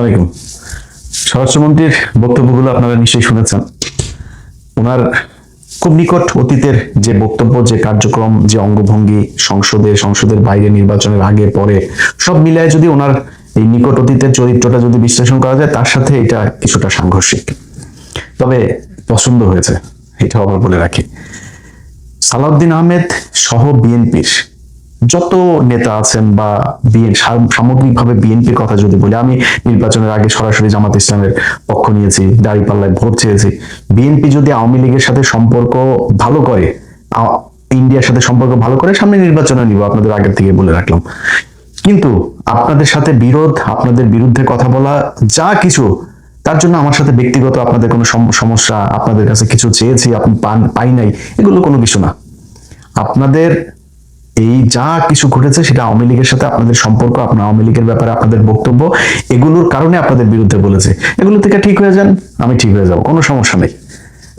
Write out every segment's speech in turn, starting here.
আলাইকুম। স্বরাষ্ট্রমন্ত্রীর বক্তব্যগুলো আপনারা নিশ্চয়ই শুনেছেন। ওনার খুব নিকট অতীতের যে বক্তব্য, যে কার্যক্রম, যে অঙ্গভঙ্গি, সংসদের বাইরে, নির্বাচনের আগে পরে সব মিলায় যদি ওনার এই নিকট অতীতের চরিত্রটা যদি বিশ্লেষণ করা যায়, তার সাথে এটা কিছুটা সাংঘর্ষিক, তবে পছন্দ হয়েছে, এটা আবার বলে রাখি। সালাউদ্দিন আহমেদ সহ বিএনপির যত নেতা আছেন বা সামগ্রিকভাবে বিএনপির কথা যদি বলি, আমি নির্বাচনের আগে সরাসরি জামাত ইসলামের পক্ষ নিয়েছি, দাঁড়িপাল্লায় ভোট চেয়েছি। বিএনপি যদি আওয়ামী লীগের সাথে সম্পর্ক ভালো করে, ইন্ডিয়ার সাথে সম্পর্ক ভালো করে, সামনে নির্বাচনে নিব, আপনাদের আগের থেকে বলে রাখলাম। কিন্তু আপনাদের সাথে বিরোধ, আপনাদের বিরুদ্ধে কথা বলা, যা কিছু, তার জন্য আমার সাথে ব্যক্তিগত আপনাদের কোনো সমস্যা, আপনাদের কাছে কিছু চেয়েছি আপনি পাই নাই, এগুলো কোনো কিছু না। আপনাদের এই যা কিছু ঘটেছে সেটা আওয়ামী লীগের সাথে আপনাদের সম্পর্ক, আপনার আওয়ামী লীগের ব্যাপারে আপনাদের বক্তব্য, এগুলোর কারণে আপনাদের বিরুদ্ধে বলেছে। এগুলো থেকে ঠিক হয়ে যান, আমি ঠিক হয়ে যাবো, কোনো সমস্যা নেই।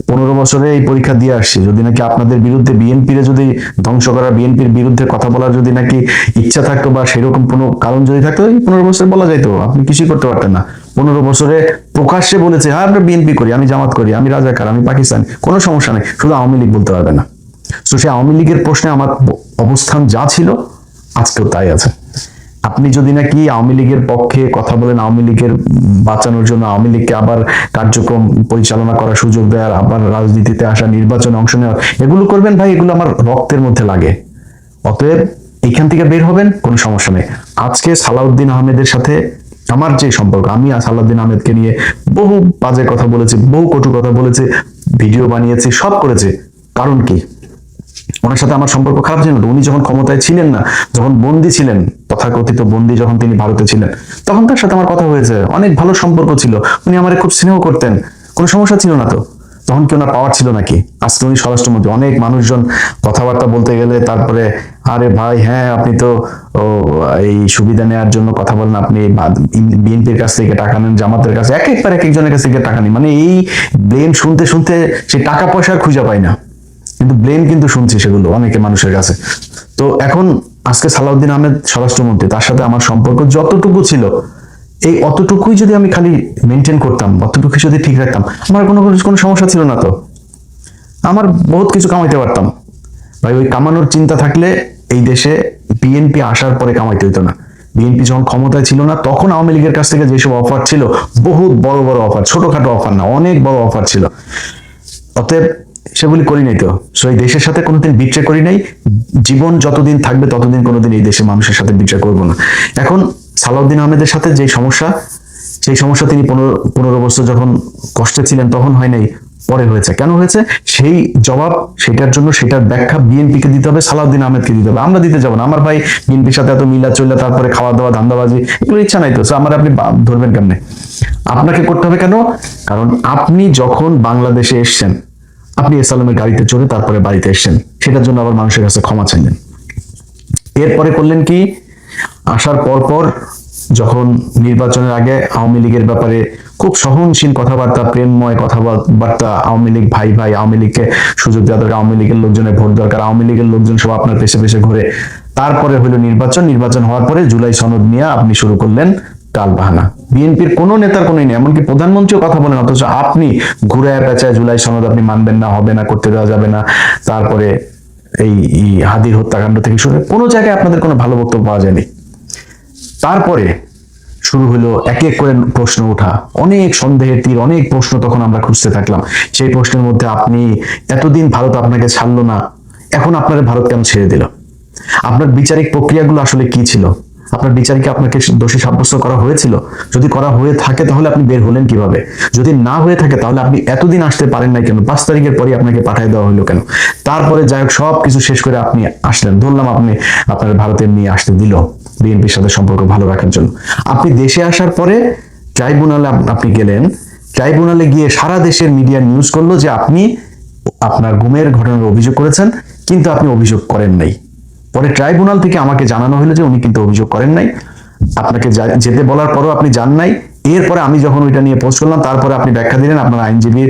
15 বছরে এই পরীক্ষা দিয়ে আসছি, যদি নাকি আপনাদের বিরুদ্ধে বিএনপির যদি ধ্বংস করা, বিএনপির বিরুদ্ধে কথা বলার যদি নাকি ইচ্ছা থাকতো বা সেরকম কোনো কারণ যদি থাকতো, এই 15 বছরে বলা যাইতো, আপনি কিছুই করতে পারতেন না। 15 বছরে প্রকাশ্যে বলেছে, হ্যাঁ আমরা বিএনপি করি, আমি জামাত করি, আমি রাজাকার, আমি পাকিস্তানি, কোনো সমস্যা নেই, শুধু আওয়ামী লীগ বলতে পারবে না। তো সে আওয়ামী লীগের প্রশ্নে আমার অবস্থান যা ছিল আজকেও তাই আছে। আপনি যদি নাকি আওয়ামী লীগের পক্ষে কথা বলেন, আওয়ামী লীগের বাঁচানোর জন্য, আওয়ামী লীগকে আবার কার্যক্রম পরিচালনা করার সুযোগ দেওয়ার, আবার রাজনীতিতে আসা, নির্বাচনে অংশ নেওয়ার, এগুলো করবেন ভাই, এগুলো আমার রক্তের মধ্যে লাগে। অতএব এখান থেকে বের হবেন, কোনো সমস্যা নেই। আজকে সালাউদ্দিন আহমেদের সাথে আমার যে সম্পর্ক, আমি সালাউদ্দিন আহমেদকে নিয়ে বহু বাজে কথা বলেছি, বহু কটু কথা বলেছি, ভিডিও বানিয়েছি, সব করেছি। কারণ কি? ওনার সাথে আমার সম্পর্ক খারাপ ছিল না। উনি যখন ক্ষমতায় ছিলেন না, যখন বন্দী ছিলেন, তথাকথিত বন্দী যখন তিনি ভারতে ছিলেন, তখন তার সাথে আমার কথা হয়েছে, অনেক ভালো সম্পর্ক ছিল, উনি আমার খুব স্নেহ করতেন, কোনো সমস্যা ছিল না। তো তখন কি ওনার পাওয়ার ছিল নাকি? আজকে উনি স্বরাষ্ট্রমন্ত্রী, অনেক মানুষজন কথাবার্তা বলতে গেলে তারপরে, আরে ভাই হ্যাঁ আপনি তো এই সুবিধা নেওয়ার জন্য কথা বলেন, আপনি বিএনপির কাছ থেকে টাকা নেন, জামাতের কাছে, এক একজনের কাছ থেকে টাকা নেন, মানে এই ব্লেম শুনতে শুনতে সে টাকা পয়সা খুঁজে পায় না, কিন্তু ব্লেম কিন্তু শুনছি সেগুলো অনেকে মানুষের কাছে। তো এখন আজকে সালাউদ্দিন আহমেদ স্বরাষ্ট্রমন্ত্রী, তার সাথে আমার সম্পর্ক যতটুকু ছিল, এই অতটুকুই যদি আমি খালি মেনটেন করতাম, অতটুকু যদি ঠিক রাখতাম, আমার কোনো সমস্যা ছিল না। তো আমার বহুত কিছু কামাইতে পারতাম ভাই। ওই কামানোর চিন্তা থাকলে এই দেশে বিএনপি আসার পরে কামাইতে হইতো না। বিএনপি যখন ক্ষমতায় ছিল না, তখন আওয়ামী লীগের কাছ থেকে যেসব অফার ছিল, বহুত বড় বড় অফার, ছোটখাটো অফার না, অনেক বড় অফার ছিল। অতএব সেগুলি করি নাই। তো এই দেশের সাথে কোনোদিন বিট্রে করি নাই। জীবন যতদিন থাকবে ততদিন কোনোদিন এই দেশের মানুষের সাথে বিট্রে করবো না। এখন সালাউদ্দিন আহমেদের সাথে যে সমস্যা, সেই সমস্যা তিনি 15 বছর যখন কষ্টে ছিলেন তখন হয় নাই, পরে হয়েছে। কেন হয়েছে সেই জবাব, সেটার জন্য সেটার ব্যাখ্যা বিএনপিকে দিতে হবে, সালাউদ্দিন আহমেদকে দিতে হবে, আমরা দিতে যাবো না। আমার ভাই বিএনপির সাথে এত মিলা চললে, তারপরে খাওয়া দাওয়া, ধান্দাবাজি, এগুলো ইচ্ছা নাই। তো আমার আপনি ধরবেন কেমনে? আপনাকে করতে হবে। কেন? কারণ আপনি যখন বাংলাদেশে এসছেন, আপনি এসালামের গাড়িতে চড়ে তারপরে বাড়িতে এসেছেন, সেটার জন্য আবার মানুষের কাছে ক্ষমা চাইলেন। এরপরে করলেন কি? আসার পর যখন নির্বাচনের আগে আওয়ামী লীগের ব্যাপারে খুব সহনশীল কথাবার্তা, প্রেমময় কথাবার্তা, আওয়ামী লীগ ভাই ভাই, আওয়ামী লীগকে সুযোগ দেওয়া দরকার, আওয়ামী লীগের লোকজনের ভোট দরকার, আওয়ামী লীগের লোকজন সব আপনার পেছে পেছে ঘুরে। তারপরে হলো নির্বাচন হওয়ার পরে জুলাই সনদ নিয়ে আপনি শুরু করলেন টাল বাহানা। বিএনপির কোন নেতার কোন নেই, এমনকি প্রধানমন্ত্রীও কথা বলেন, অথচ আপনি ঘুরায় পেঁচায় জুলাই সনদ আপনি মানবেন না, হবে না, করতে দেওয়া যাবে না। তারপরে এই হাদির হত্যাকাণ্ড থেকে শুরু কোনো জায়গায় আপনাদের কোনো ভালো বক্তব্য পাওয়া যায়নি। তারপরে শুরু হলো এক এক করে প্রশ্ন ওঠা, অনেক সন্দেহের তীর, অনেক প্রশ্ন তখন আমরা খুঁজতে থাকলাম। সেই প্রশ্নের মধ্যে আপনি এতদিন ভারত আপনাকে ছাড়লো না, এখন আপনার ভারত কেন ছেড়ে দিল? আপনার বিচারিক প্রক্রিয়াগুলো আসলে কি ছিল? আপনার বিচারকে আপনাকে দোষী সাব্যস্ত করা হয়েছিল? যদি করা হয়ে থাকে তাহলে আপনি বের হলেন কিভাবে? যদি না হয়ে থাকে তাহলে আপনি এতদিন আসতে পারেন নাই কেন? 5 তারিখের পরে আপনাকে পাঠিয়ে দেওয়া হলো কেন? তারপরে যাই হোক সব কিছু শেষ করে আপনি আসলেন, ধরলাম আপনি আপনার ভারতের নিয়ে আসতে দিল বিএনপির সাথে সম্পর্ক ভালো রাখার জন্য। আপনি দেশে আসার পরে ট্রাইব্যুনালে আপনি গেলেন, ট্রাইব্যুনালে গিয়ে সারা দেশের মিডিয়া নিউজ করলো যে আপনি আপনার গুমের ঘটনার অভিযোগ করেছেন, কিন্তু আপনি অভিযোগ করেন নাই। পরে ট্রাইব্যুনাল থেকে আমাকে জানানো হলো যে উনি কিন্তু অভিযোগ করেন নাই, আপনাকে যেতে বলার পরও আপনি যান নাই। এরপরে আমি যখন ওইটা নিয়ে পোস্ট করলাম, তারপরে আপনি ব্যাখ্যা দিলেন আপনার আইনজীবী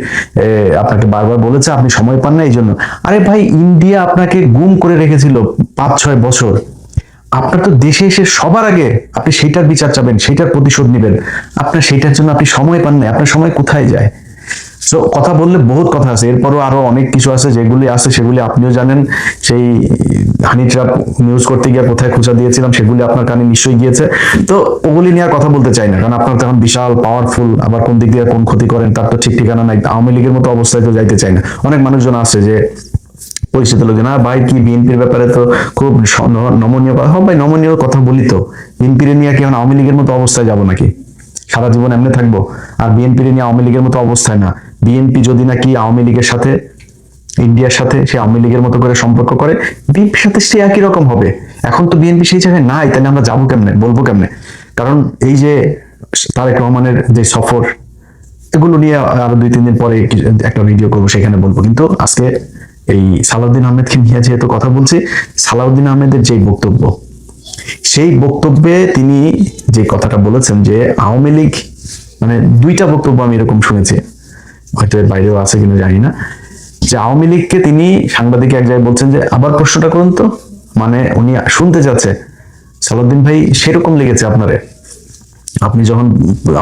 আপনাকে বারবার বলেছে আপনি সময় পান না এই জন্য। আরে ভাই, ইন্ডিয়া আপনাকে গুম করে রেখেছিল 5-6 বছর, আপনার তো দেশে এসে সবার আগে আপনি সেইটার বিচার চাবেন, সেইটার প্রতিশোধ নেবেন, আপনার সেইটার জন্য আপনি সময় পান না, আপনার সময় কোথায় যায়? তো কথা বললে বহুত কথা আছে, এরপরও আরো অনেক কিছু আছে, যেগুলি আছে সেগুলি আপনিও জানেন। সেই হানি ট্র্যাপ নিউজ করতে গিয়ে কোথায় খোঁচা দিয়েছিলাম সেগুলি আপনার কানে নিশ্চয়ই গিয়েছে। তো ওগুলি নিয়ে আর কথা বলতে চাই না, কারণ আপনার তখন বিশাল পাওয়ারফুল, আবার কোন দিক দিয়ে কোন ক্ষতি করেন তার তো ঠিক ঠিকানা নাই। আওয়ামী লীগের মতো অবস্থায় তো যাইতে চাই না। অনেক মানুষজন আছে যে পরিচিত লোকজন, ভাই কি বিএনপির ব্যাপারে তো খুব নমনীয় কথা, ভাই নমনীয় কথা বলি তো, বিএনপির নিয়ে কি এখন আওয়ামী লীগের মতো অবস্থায় যাবো নাকি? সারা জীবন এমনি থাকবো? আর বিএনপির নিয়ে আওয়ামী লীগের মতো অবস্থায় না, বিএনপি যদি নাকি আওয়ামী লীগের সাথে, ইন্ডিয়ার সাথে সে আওয়ামী লীগের মতো করে সম্পর্ক করে, বিএনপির সাথে সে একই রকম হবে। এখন তো বিএনপি সেই জায়গায় নাই, তাহলে আমরা যাবো কেমনে, বলবো কেমনে? কারণ এই যে তারেক রহমানের যে সফর, এগুলো নিয়ে আরো 2-3 দিন পরে একটা ভিডিও করবো, সেখানে বলবো। কিন্তু আজকে এই সালাউদ্দিন আহমেদকে নিয়ে যেহেতু কথা বলছি, সালাউদ্দিন আহমেদের যে বক্তব্য, সেই বক্তব্যে তিনি যে কথাটা বলেছেন যে আওয়ামী লীগ, মানে 2টা বক্তব্য আমি এরকম শুনেছি, হয়তো এর বাইরেও আছে কিনা জানি না, যে আওয়ামী লীগকে তিনি সাংবাদিক এক জায়গায় বলছেন যে আবার প্রশ্নটা করুন তো, মানে উনি শুনতে যাচ্ছে। সালাউদ্দিন ভাই, সেরকম লেগেছে আপনারে? আপনি যখন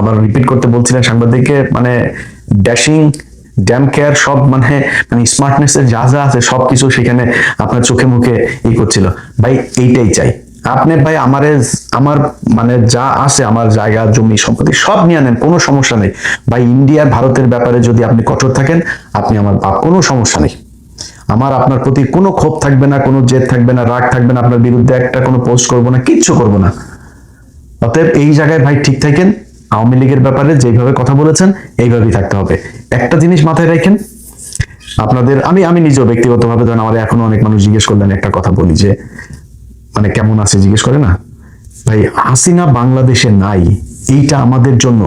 আবার রিপিট করতে বলছিলেন সাংবাদিককে, মানে ড্যাশিং, ড্যাম কেয়ার সব, মানে মানে স্মার্টনেস এর যা যা আছে সবকিছু সেখানে আপনার চোখে মুখে করছিল। ভাই এইটাই চাই আপনি, ভাই আমারে, আমার মানে যা আছে, আমার জায়গা জমি সম্পত্তি সব নিয়ে নেন, কোনো সমস্যা নেই ভাই। ইন্ডিয়ার ভারতের ব্যাপারে যদি আপনি কঠোর থাকেন, আপনি আমার বাপ, কোনো সমস্যা নেই। আমার আপনার প্রতি কোনো ক্ষোভ থাকবে না, কোনো জেদ থাকবে না, রাগ থাকবে না, আপনার বিরুদ্ধে একটা কোনো পোস্ট করবো না, কিচ্ছু করবো না। অতএব এই জায়গায় ভাই ঠিক থাকেন, আওয়ামী লীগের ব্যাপারে যেভাবে কথা বলেছেন এইভাবেই থাকতে হবে। একটা জিনিস মাথায় রাখেন, আপনাদের, আমি নিজেও ব্যক্তিগতভাবে, ধরেন আমার এখনো অনেক মানুষ জিজ্ঞেস করলেন, একটা কথা বলি যে মানে কেমন আছে জিজ্ঞেস করে না, ভাই হাসিনা বাংলাদেশে নাই, এইটা আমাদের জন্য,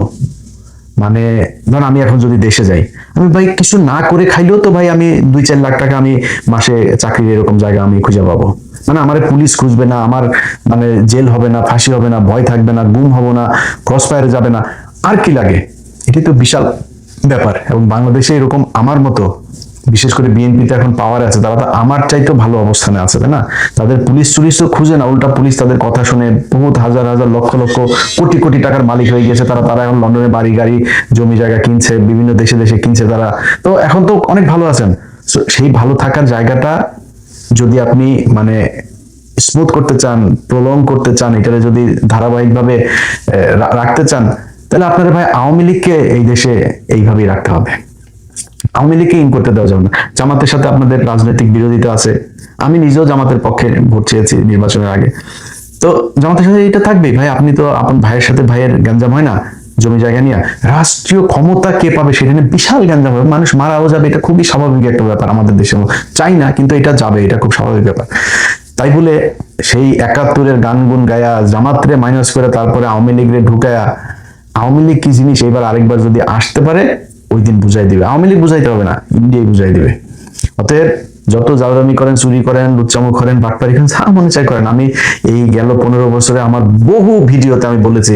মানে ধর আমি এখন যদি দেশে যাই, আমি ভাই কিছু না করে খাইলেও তো ভাই আমি 2-4 লাখ টাকা আমি মাসে চাকরির এরকম জায়গা আমি খুঁজে পাবো। মানে আমার পুলিশ খুঁজবে না, আমার মানে জেল হবে না, ফাঁসি হবে না, ভয় থাকবে না, গুম হবো না, ক্রস ফায়ারে যাবে না, আর কি লাগে? এটি তো বিশাল ব্যাপার। এবং বাংলাদেশে এরকম আমার মতো, বিশেষ করে বিএনপিতে এখন পাওয়ার আছে, তারা তো আমার চাইতেও ভালো অবস্থানে আছে, তাই না? তাদের পুলিশ চুরিশ তো খুঁজে না, উল্টা পুলিশ তাদের কথা শুনে বহুত হাজার হাজার লক্ষ লক্ষ কোটি কোটি টাকার মালিক হয়ে গেছে তারা। তারা এখন লন্ডনে বাড়ি গাড়ি জমি জায়গা কিনছে, বিভিন্ন দেশে দেশে কিনছে তারা, তো এখন তো অনেক ভালো আছেন। সেই ভালো থাকার জায়গাটা যদি আপনি মানে স্মুথ করতে চান, প্রলং করতে চান, এটারে যদি ধারাবাহিকভাবে রাখতে চান, তাহলে আপনাদের ভাই আওয়ামী লীগকে এই দেশে এইভাবেই রাখতে হবে। আওয়ামী লীগকে ইন করতে দেওয়া যাবে না। জামাতের সাথে আপনাদের রাজনৈতিক বিরোধিতা আছে, আমি নিজেও জামাতের পক্ষে ভোট চেয়েছি নির্বাচনের আগে, তো জামাতের সাথে এটা থাকবেই ভাই। আপনি তো আপনার ভাইয়ের সাথে ভাইয়ের গ্যাঞ্জাম হয় না জমি জায়গা নিয়ে, রাষ্ট্রীয় ক্ষমতা কে পাবে সেটা নিয়ে বিশাল গ্যাঞ্জাম হবে, মানুষ মারাও যাবে, এটা খুবই স্বাভাবিক একটা ব্যাপার আমাদের দেশে, চাই না কিন্তু এটা যাবে, এটা খুব স্বাভাবিক ব্যাপার। তাই বলে সেই 71-এর গান গুন গায়া জামাতরে মাইনাস করে তারপরে আওয়ামী লীগরে ঢুকায়া, আওয়ামী লীগ কি জিনিস এইবার আরেকবার যদি আসতে পারে ওই দিন বুঝাই দিবে। আওয়ামী লীগ বুঝাইতে হবে না, ইন্ডিয়াই বুঝাই দিবে। অতএব যত জাউরামি করেন, চুরি করেন, লুচ্চামো করেন, বাটপারি করেন, যা মনে চাই করেন। আমি এই গেল 15 বছরে আমার বহু ভিডিওতে আমি বলেছি